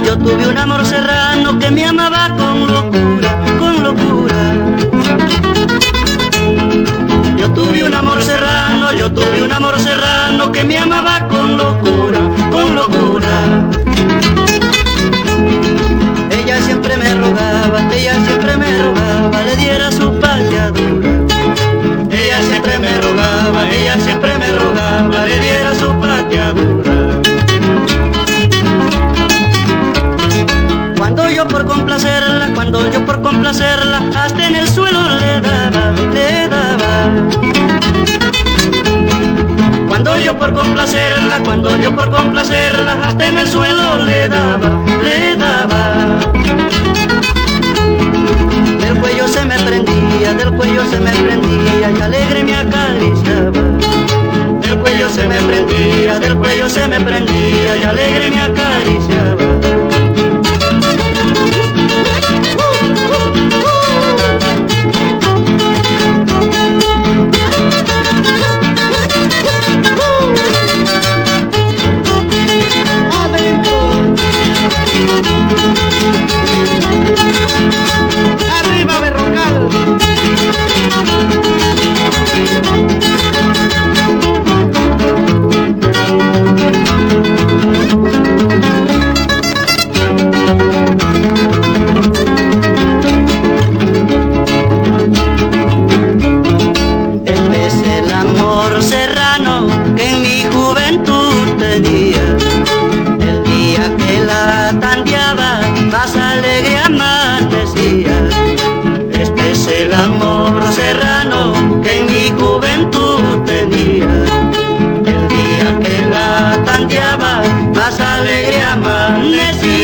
Yo tuve un amor serrano que me amaba con locura, con locura. Yo tuve un amor serrano, yo tuve un amor serrano que me amaba con locura, con locura. Ella siempre me rogaba le diera su pateadura. Ella siempre me rogaba le diera su pateadura. Cuando yo por complacerla, hasta en el suelo le daba. Cuando yo por complacerla, hasta en el suelo le daba. Del cuello se me prendía, y alegre me acariciaba. Del cuello se me prendía, y alegre me acariciaba. Arriba Berrocal. Este es el amor serrano que en mi juventud tenía. El día que la tandeaba, más alegre amanecía. Este es el amor serrano que en mi juventud tenía. El día que la tandeaba, más alegre amanecía.